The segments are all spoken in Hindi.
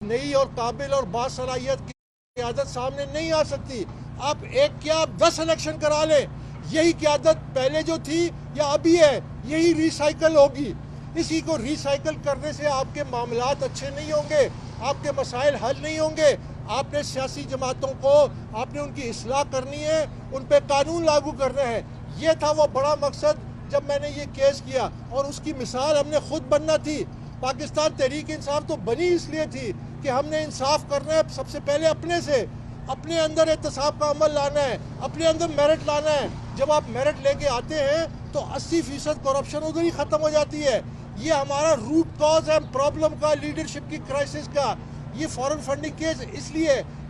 नई और काबिल और बासलाहियत की क़यादत सामने नहीं आ सकती। आप एक क्या 10 इलेक्शन करा लें, यही क़यादत पहले जो थी या अभी है, यही रिसाइकल होगी। इसी को रिसाइकल करने से आपके मामलात अच्छे नहीं होंगे, आपके मसाइल हल नहीं होंगे। आपने सियासी जमातों को, आपने उनकी इस्लाह करनी है, उन पर कानून लागू करना है। ये था वो बड़ा मकसद जब मैंने ये केस किया, और उसकी मिसाल हमने खुद बनना थी। पाकिस्तान तहरीक इंसाफ तो बनी इसलिए थी कि हमने इंसाफ करना है सबसे पहले अपने से, अपने अंदर एहतसाब का अमल लाना है, अपने अंदर मेरिट लाना है। जब आप मेरिट लेके आते हैं तो 80% करप्शन उधर ही ख़त्म हो जाती है। ये हमारा रूट कॉज है प्रॉब्लम का, लीडरशिप की क्राइसिस का, ये फॉरेन फंडिंग केस।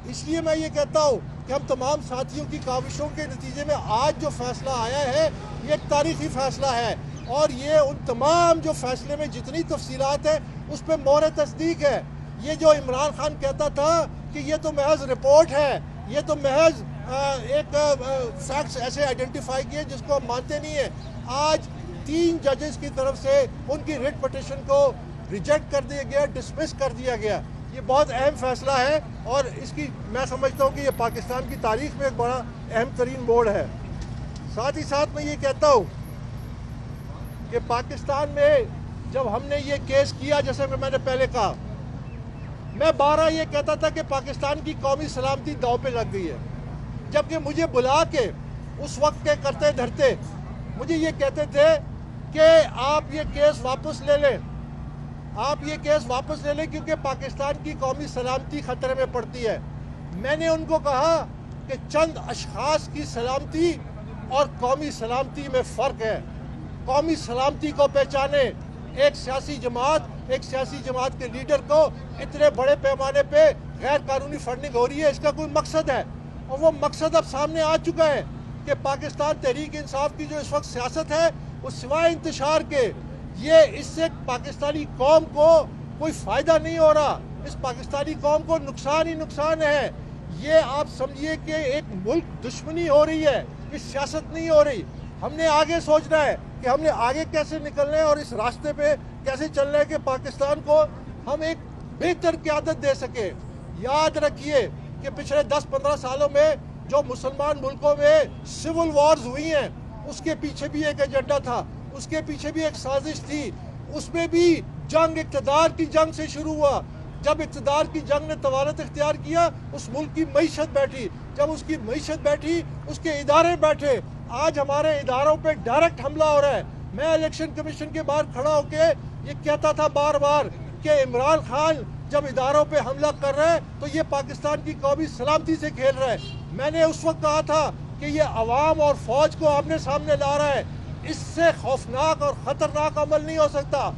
इसलिए मैं ये कहता हूँ कि हम तमाम साथियों की काविशों के नतीजे में आज जो फैसला आया है, ये एक तारीखी फैसला है, और ये उन तमाम जो फैसले में जितनी तफसीलात है उस पर मोहर तस्दीक है। ये जो इमरान खान कहता था कि ये तो महज रिपोर्ट है, ये तो महज एक फैक्ट्स ऐसे आइडेंटिफाई किए जिसको हम मानते नहीं है। आज 3 जजेस की तरफ से उनकी रिट पिटीशन को रिजेक्ट कर दिया गया, डिसमिस कर दिया गया। ये बहुत अहम फैसला है, और इसकी मैं समझता हूँ कि ये पाकिस्तान की तारीख में एक बड़ा अहम तरीन मोड़ है। साथ ही साथ मैं ये कहता हूँ कि पाकिस्तान में जब हमने ये केस किया, जैसे कि मैंने पहले कहा, मैं 12 ये कहता था कि पाकिस्तान की कौमी सलामती दांव पे लग गई है, जबकि मुझे बुला के उस वक्त के करते धरते मुझे ये कहते थे कि आप ये केस वापस ले लें, आप ये केस वापस ले लें क्योंकि पाकिस्तान की कौमी सलामती खतरे में पड़ती है। मैंने उनको कहा कि चंद अशखास की सलामती और कौमी सलामती में फ़र्क है। कौमी सलामती को पहचाने, एक सियासी जमात के लीडर को इतने बड़े पैमाने पे गैर कानूनी फंडिंग हो रही है, इसका कोई मकसद है, और वो मकसद अब सामने आ चुका है कि पाकिस्तान तहरीक इंसाफ की जो इस वक्त सियासत है वो सिवाय इंतशार के, ये इससे पाकिस्तानी कौम को कोई फ़ायदा नहीं हो रहा, इस पाकिस्तानी कौम को नुकसान ही नुकसान है। ये आप समझिए कि एक मुल्क दुश्मनी हो रही है, ये सियासत नहीं हो रही। हमने आगे सोचना है कि हमने आगे कैसे निकलना है और इस रास्ते पे कैसे चलना है कि पाकिस्तान को हम एक बेहतर क़यादत दे सके। याद रखिए कि पिछले 10-15 सालों में जो मुसलमान मुल्कों में सिविल वॉर्स हुई हैं, उसके पीछे भी एक एजेंडा था, उसके पीछे भी एक साजिश थी। उसमें भी जंग इक़्तिदार की जंग से शुरू हुआ। जब इक़्तिदार की जंग ने तवारत इख्तियार किया, उस मुल्क की मईशत बैठी, जब उसकी मईशत बैठी, उसके इदारे बैठे। आज हमारे इदारों पे डायरेक्ट हमला हो रहा है। मैं इलेक्शन कमीशन के बाहर खड़ा होके ये कहता था बार बार कि इमरान खान जब इदारों पे हमला कर रहा है तो ये पाकिस्तान की कौमी सलामती से खेल रहा है। मैंने उस वक्त कहा था कि ये अवाम और फौज को आमने सामने ला रहा है, इससे खौफनाक और ख़तरनाक अमल नहीं हो सकता।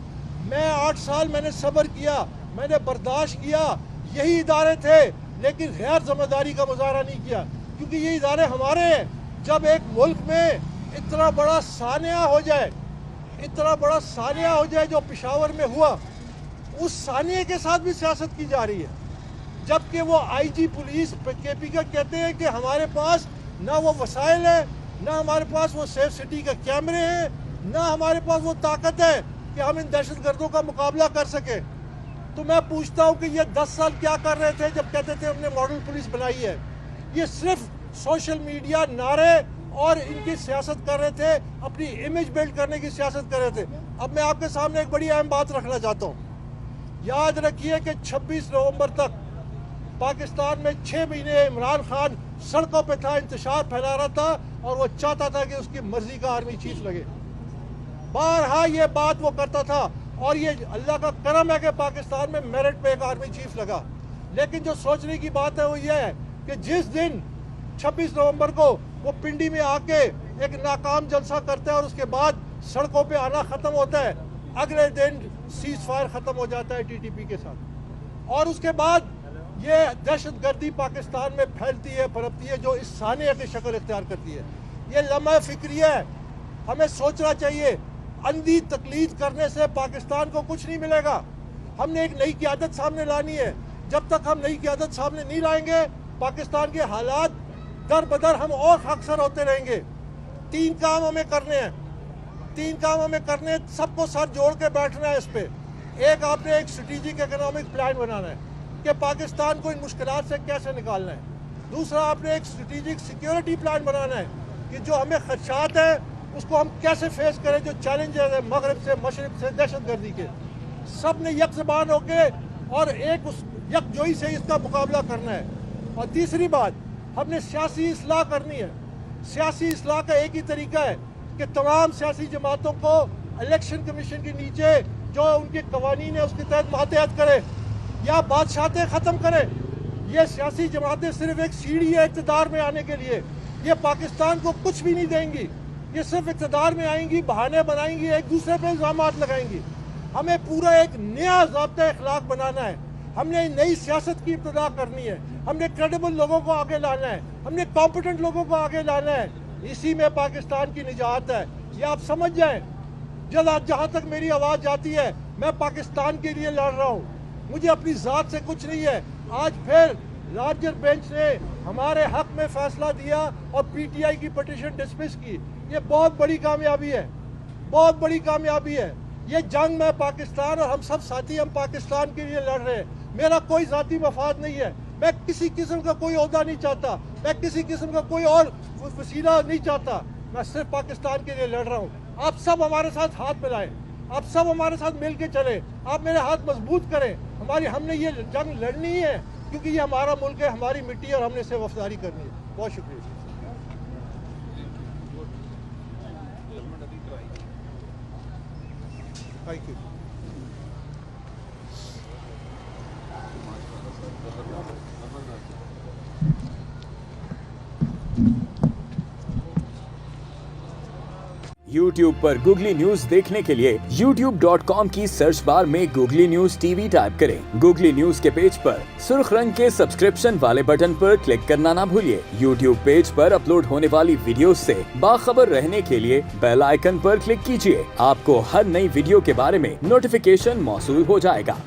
मैं 8 साल मैंने सब्र किया, मैंने बर्दाश्त किया, यही इदारे थे, लेकिन गैर जिम्मेदारी का मुजाहरा नहीं किया, क्योंकि ये इदारे हमारे हैं। जब एक मुल्क में इतना बड़ा सानिया हो जाए, इतना बड़ा सानिया हो जाए जो पेशावर में हुआ, उस सानिया के साथ भी सियासत की जा रही है, जबकि वो आईजी पुलिस केपी का कहते हैं कि हमारे पास ना वो वसाइल है, ना हमारे पास वो सेफ सिटी के कैमरे हैं, ना हमारे पास वो ताकत है कि हम इन दहशतगर्दों का मुकाबला कर सके। तो मैं पूछता हूँ कि ये 10 साल क्या कर रहे थे जब कहते थे हमने मॉडल पुलिस बनाई है? ये सिर्फ सोशल मीडिया नारे और इनकी सियासत कर रहे थे, अपनी इमेज बिल्ड करने की सियासत कर रहे थे। अब मैं आपके सामने एक बड़ी अहम बात रखना चाहता हूँ। याद रखिए कि 26 नवंबर तक पाकिस्तान में 6 महीने इमरान खान सड़कों पे था, इंतशार फैला रहा था, और वो चाहता था कि उसकी मर्जी का आर्मी चीफ लगे। बारहा ये बात वो करता था, और ये अल्लाह का करम है कि पाकिस्तान में मेरिट पे एक आर्मी चीफ लगा। लेकिन जो सोचने की बात है वो ये है कि जिस दिन 26 नवंबर को वो पिंडी में आके एक नाकाम जलसा करता है और उसके बाद सड़कों पे आना ख़त्म होता है, अगले दिन सीज फायर ख़त्म हो जाता है टीटीपी के साथ, और उसके बाद ये दहशतगर्दी पाकिस्तान में फैलती है, पनपती है, जो इस सानिया की शक्ल इख्तियार करती है। ये लम्हा फिक्रिया है, हमें सोचना चाहिए। अंधी तकलीद करने से पाकिस्तान को कुछ नहीं मिलेगा। हमने एक नई क़यादत सामने लानी है। जब तक हम नई क़यादत सामने नहीं लाएंगे, पाकिस्तान के हालात दर बदर हम और अक्सर होते रहेंगे। 3 काम हमें करने हैं, 3 काम हमें करने हैं, सबको सर जोड़ के बैठना है इस पे। एक, आपने एक स्ट्रेटेजिक इकोनॉमिक प्लान बनाना है। कि पाकिस्तान को इन मुश्किलात से कैसे निकालना है। दूसरा, आपने एक स्ट्रेटेजिक सिक्योरिटी प्लान बनाना है कि जो हमें खदशात हैं उसको हम कैसे फेस करें, जो चैलेंजेस है मगरब से मशरक़ से दहशतगर्दी के, सब ने यक ज़बान होके और एक उस यकजोई से इसका मुकाबला करना है। और तीसरी बात, हमने सियासी इस्लाह करनी है। सियासी इस्लाह का एक ही तरीका है कि तमाम सियासी जमातों को इलेक्शन कमीशन के नीचे जो उनके कवानीन है उसके तहत मातहत करे या बादशाहतें ख़त्म करे। ये सियासी जमातें सिर्फ एक सीढ़ी है इक़्तिदार में आने के लिए। ये पाकिस्तान को कुछ भी नहीं देंगी। ये सिर्फ इक़्तिदार में आएंगी, बहाने बनाएंगी, एक दूसरे पर इल्ज़ामात लगाएंगी। हमें पूरा एक नया ज़ाब्ता अखलाक बनाना है। हमने नई सियासत की इब्तिदा करनी है। हमने क्रेडिबल लोगों को आगे लाना है। हमने कॉम्पिटेंट लोगों को आगे लाना है। इसी में पाकिस्तान की निजात है। ये आप समझ जाएं। जहाँ तक मेरी आवाज़ जाती है, मैं पाकिस्तान के लिए लड़ रहा हूँ। मुझे अपनी ज़ात से कुछ नहीं है। आज फिर लार्जर बेंच ने हमारे हक में फैसला दिया और पीटीआई की पिटीशन डिसमिस की। ये बहुत बड़ी कामयाबी है, बहुत बड़ी कामयाबी है। ये जंग में पाकिस्तान और हम सब साथी हम पाकिस्तान के लिए लड़ रहे हैं। मेरा कोई ज़ाती मफाद नहीं है। मैं किसी किस्म का कोई ओहदा नहीं चाहता। मैं किसी किस्म का कोई और वसीला नहीं चाहता। मैं सिर्फ पाकिस्तान के लिए लड़ रहा हूँ। आप सब हमारे साथ हाथ मिलाएं। आप सब हमारे साथ मिल के चले। आप मेरे हाथ मजबूत करें। हमने ये जंग लड़नी है क्योंकि ये हमारा मुल्क है, हमारी मिट्टी है और हमने इसे वफादारी करनी है। बहुत शुक्रिया। Thank you. YouTube पर गूगली न्यूज देखने के लिए youtube.com की सर्च बार में गूगली न्यूज टीवी टाइप करें। गूगली न्यूज के पेज पर सुर्ख रंग के सब्सक्रिप्शन वाले बटन पर क्लिक करना ना भूलिए। YouTube पेज पर अपलोड होने वाली वीडियोस से बाखबर रहने के लिए बेल आइकन पर क्लिक कीजिए। आपको हर नई वीडियो के बारे में नोटिफिकेशन मौसूल हो जाएगा।